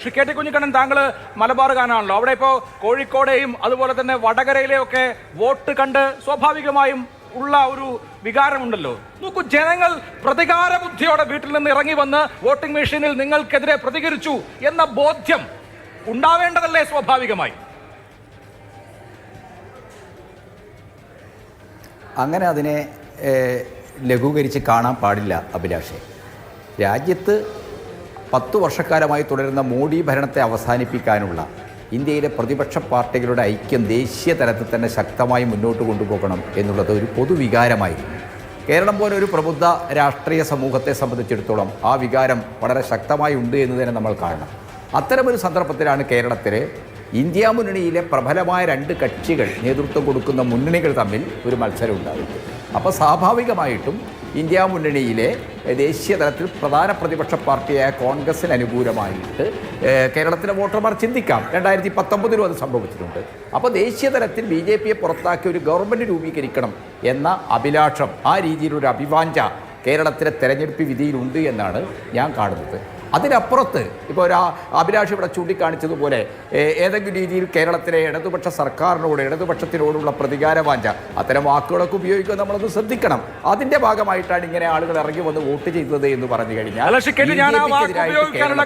Shri K T Kunhikannan, താങ്കൾ മലബാറുകാരനാണല്ലോ. അവിടെ ഇപ്പോൾ കോഴിക്കോടെയും അതുപോലെ തന്നെ വടകരയിലെയും ഒക്കെ വോട്ട് കണ്ട് സ്വാഭാവികമായും ഉള്ള ഒരു വികാരമുണ്ടല്ലോ. നോക്കൂ, ജനങ്ങൾ പ്രതികാര ബുദ്ധിയോടെ വീട്ടിൽ നിന്ന് ഇറങ്ങി വന്ന് വോട്ടിംഗ് മെഷീനിൽ നിങ്ങൾക്കെതിരെ പ്രതികരിച്ചു എന്ന ബോധ്യം ഉണ്ടാവേണ്ടതല്ലേ സ്വാഭാവികമായി? അങ്ങനെ അതിനെ ലഘൂകരിച്ച് കാണാൻ പാടില്ല അഭിലാഷേ. രാജ്യത്ത് 10 വർഷക്കാലമായി തുടരുന്ന മോഡി ഭരണത്തെ അവസാനിപ്പിക്കാനുള്ള ഇന്ത്യയിലെ പ്രതിപക്ഷ പാർട്ടികളുടെ ഐക്യം ദേശീയ തലത്തിൽ തന്നെ ശക്തമായി മുന്നോട്ട് കൊണ്ടുപോകണം എന്നുള്ളത് ഒരു പൊതുവികാരമായിരുന്നു. കേരളം പോലെ ഒരു പ്രബുദ്ധ രാഷ്ട്രീയ സമൂഹത്തെ സംബന്ധിച്ചിടത്തോളം ആ വികാരം വളരെ ശക്തമായി ഉണ്ട് എന്ന് തന്നെ നമ്മൾ കാണണം. അത്തരമൊരു സന്ദർഭത്തിലാണ് കേരളത്തിലെ ഇന്ത്യ മുന്നണിയിലെ പ്രബലമായ 2 കക്ഷികൾ നേതൃത്വം കൊടുക്കുന്ന മുന്നണികൾ തമ്മിൽ ഒരു മത്സരം ഉണ്ടാകുന്നത്. അപ്പോൾ സ്വാഭാവികമായിട്ടും ഇന്ത്യ മുന്നണിയിലെ ദേശീയ തലത്തിൽ പ്രധാന പ്രതിപക്ഷ പാർട്ടിയായ കോൺഗ്രസിന് അനുകൂലമായിട്ട് കേരളത്തിലെ വോട്ടർമാർ ചിന്തിക്കാം. 2019 അത് സംഭവിച്ചിട്ടുണ്ട്. അപ്പോൾ ദേശീയ തലത്തിൽ BJP പുറത്താക്കി ഒരു ഗവൺമെൻറ് രൂപീകരിക്കണം എന്ന അഭിലാഷം, ആ രീതിയിലൊരു അഭിവാഞ്ച കേരളത്തിലെ തെരഞ്ഞെടുപ്പ് വിധിയിലുണ്ട് എന്നാണ് ഞാൻ കാണുന്നത്. അതിനപ്പുറത്ത് ഇപ്പോൾ ഒരു അഭിലാഷ് ഇവിടെ ചൂണ്ടിക്കാണിച്ചതുപോലെ ഏതെങ്കിലും രീതിയിൽ കേരളത്തിലെ ഇടതുപക്ഷ സർക്കാരിനോട്, ഇടതുപക്ഷത്തിനോടുള്ള പ്രതികാരവാഞ്ച, അത്തരം വാക്കുകളൊക്കെ ഉപയോഗിക്കുക നമ്മളൊന്ന് ശ്രദ്ധിക്കണം. അതിൻ്റെ ഭാഗമായിട്ടാണ് ഇങ്ങനെ ആളുകൾ ഇറങ്ങി വന്ന് വോട്ട് ചെയ്തത് എന്ന് പറഞ്ഞു കഴിഞ്ഞാൽ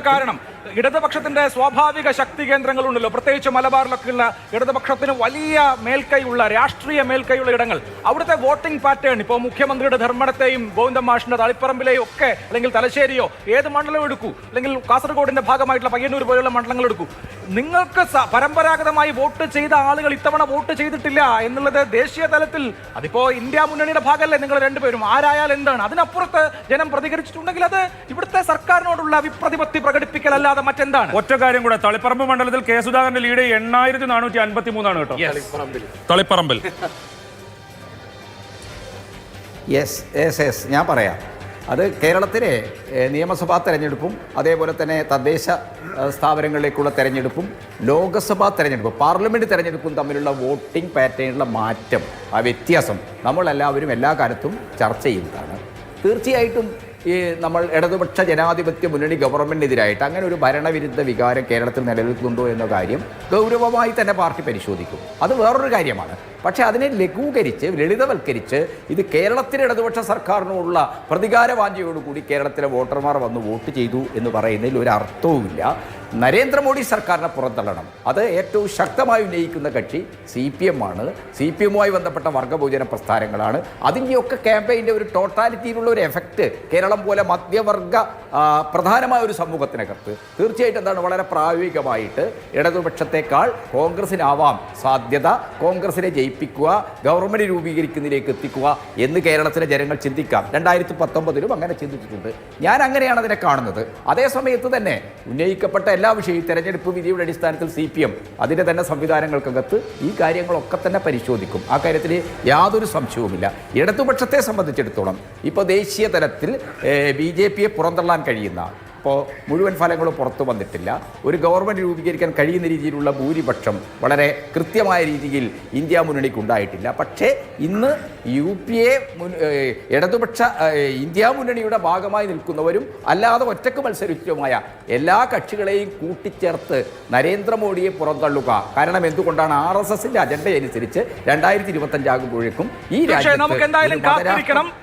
കാരണം ഇടതുപക്ഷത്തിന്റെ സ്വാഭാവിക ശക്തി കേന്ദ്രങ്ങളുണ്ടല്ലോ, പ്രത്യേകിച്ച് മലബാറിലൊക്കെയുള്ള ഇടതുപക്ഷത്തിന് വലിയ മേൽക്കൈയുള്ള, രാഷ്ട്രീയ മേൽക്കൈയുള്ള ഇടങ്ങൾ. അവിടുത്തെ വോട്ടിംഗ് പാറ്റേൺ ഇപ്പോൾ മുഖ്യമന്ത്രിയുടെ ധർമ്മടത്തെയും ഗോവിന്ദൻ മാഷിന്റെ തളിപ്പറമ്പിലെയും ഒക്കെ, അല്ലെങ്കിൽ തലശ്ശേരിയോ ഏത് മണ്ഡലം എടുക്കൂ, അല്ലെങ്കിൽ കാസർഗോഡിന്റെ ഭാഗമായിട്ടുള്ള പയ്യന്നൂർ പോലെയുള്ള മണ്ഡലങ്ങൾ എടുക്കൂ, നിങ്ങൾക്ക് പരമ്പരാഗതമായി വോട്ട് ചെയ്ത ആളുകൾ ഇത്തവണ വോട്ട് ചെയ്തിട്ടില്ല എന്നുള്ളത് ദേശീയ തലത്തിൽ, അതിപ്പോ ഇന്ത്യ മുന്നണിയുടെ ഭാഗമല്ലേ നിങ്ങൾ രണ്ടുപേരും, ആരായാൽ എന്താണ്? അതിനപ്പുറത്ത് ജനം പ്രതികരിച്ചിട്ടുണ്ടെങ്കിൽ അത് ഇവിടുത്തെ സർക്കാരിനോടുള്ള വിപ്രതിപത്തി പ്രകടിപ്പിക്കലല്ലാതെ മറ്റെന്താണ്? ഒറ്റ കാര്യം കൂടെ, തളിപ്പറമ്പ് മണ്ഡലത്തിൽ കെ സുധാകരന്റെ ലീഡ് 8453 കേട്ടോ. തളിപ്പറമ്പിൽ യെസ് ഞാൻ പറയാം. അത് കേരളത്തിലെ നിയമസഭാ തെരഞ്ഞെടുപ്പും അതേപോലെ തന്നെ തദ്ദേശ സ്ഥാപനങ്ങളിലേക്കുള്ള തെരഞ്ഞെടുപ്പും ലോക്സഭാ തെരഞ്ഞെടുപ്പും പാർലമെൻറ്റ് തെരഞ്ഞെടുപ്പും തമ്മിലുള്ള വോട്ടിംഗ് പാറ്റേണിലുള്ള മാറ്റം, ആ വ്യത്യാസം നമ്മളെല്ലാവരും എല്ലാ കാലത്തും ചർച്ച ചെയ്യുന്നതാണ്. തീർച്ചയായിട്ടും നമ്മൾ ഇടതുപക്ഷ ജനാധിപത്യ മുന്നണി ഗവൺമെൻറ്റിനെതിരായിട്ട് അങ്ങനെ ഒരു ഭരണവിരുദ്ധ വികാരം കേരളത്തിൽ നിലനിൽക്കുന്നുണ്ടോ എന്ന കാര്യം ഗൗരവമായി തന്നെ പാർട്ടി പരിശോധിക്കും. അത് വേറൊരു കാര്യമാണ്. പക്ഷേ അതിനെ ലഘൂകരിച്ച്, ലളിതവൽക്കരിച്ച് ഇത് കേരളത്തിലെ ഇടതുപക്ഷ സർക്കാരിനുള്ള പ്രതികാരവാഞ്ചയോടുകൂടി കേരളത്തിലെ വോട്ടർമാർ വന്ന് വോട്ട് ചെയ്തു എന്ന് പറയുന്നതിൽ ഒരു അർത്ഥവുമില്ല. നരേന്ദ്രമോദി സർക്കാരിനെ പുറന്തള്ളണം. അത് ഏറ്റവും ശക്തമായി ഉന്നയിക്കുന്ന കക്ഷി CPM ആണ്. CPM-മായി ബന്ധപ്പെട്ട വർഗ്ഗഭോജന പ്രസ്ഥാനങ്ങളാണ്. അതിൻ്റെയൊക്കെ ക്യാമ്പയിൻ്റെ ഒരു ടോട്ടാലിറ്റിയിലുള്ള ഒരു എഫക്റ്റ് കേരളം പോലെ മധ്യവർഗ പ്രധാനമായ ഒരു സമൂഹത്തിനകത്ത് തീർച്ചയായിട്ടും എന്താണ്, വളരെ പ്രായോഗികമായിട്ട് ഇടതുപക്ഷത്തെക്കാൾ കോൺഗ്രസിനാവാം സാധ്യത. കോൺഗ്രസിനെ ജയിപ്പിക്കുക, ഗവൺമെൻറ് രൂപീകരിക്കുന്നതിലേക്ക് എത്തിക്കുക എന്ന് കേരളത്തിലെ ജനങ്ങൾ ചിന്തിക്കാം. 2019 അങ്ങനെ ചിന്തിച്ചിട്ടുണ്ട്. ഞാൻ അങ്ങനെയാണ് അതിനെ കാണുന്നത്. അതേ സമയത്ത് തന്നെ ഉന്നയിക്കപ്പെട്ട എല്ലാ വിഷയവും തെരഞ്ഞെടുപ്പ് വിധിയുടെ അടിസ്ഥാനത്തിൽ CPM അതിൻ്റെ തന്നെ സംവിധാനങ്ങൾക്കകത്ത് ഈ കാര്യങ്ങളൊക്കെ തന്നെ പരിശോധിക്കും. ആ കാര്യത്തിൽ യാതൊരു സംശയവുമില്ല. ഇടതുപക്ഷത്തെ സംബന്ധിച്ചിടത്തോളം ഇപ്പോൾ ദേശീയ തലത്തിൽ BJP-യെ പുറന്തള്ളാൻ കഴിയുന്ന, ഇപ്പോൾ മുഴുവൻ ഫലങ്ങളും പുറത്തു വന്നിട്ടില്ല, ഒരു ഗവൺമെൻറ് രൂപീകരിക്കാൻ കഴിയുന്ന രീതിയിലുള്ള ഭൂരിപക്ഷം വളരെ കൃത്യമായ രീതിയിൽ ഇന്ത്യ മുന്നണിക്ക് ഉണ്ടായിട്ടില്ല. പക്ഷേ ഇന്ന് UPA ഇടതുപക്ഷ ഇന്ത്യ മുന്നണിയുടെ ഭാഗമായി നിൽക്കുന്നവരും അല്ലാതെ ഒറ്റക്ക് മത്സരിച്ചുമായ എല്ലാ കക്ഷികളെയും കൂട്ടിച്ചേർത്ത് നരേന്ദ്രമോദിയെ പുറന്തള്ളുക. കാരണം എന്തുകൊണ്ടാണ്? RSSന്റെ അജണ്ട അനുസരിച്ച് 2025 ആകുമ്പോഴേക്കും ഈ രാജ്യത്ത്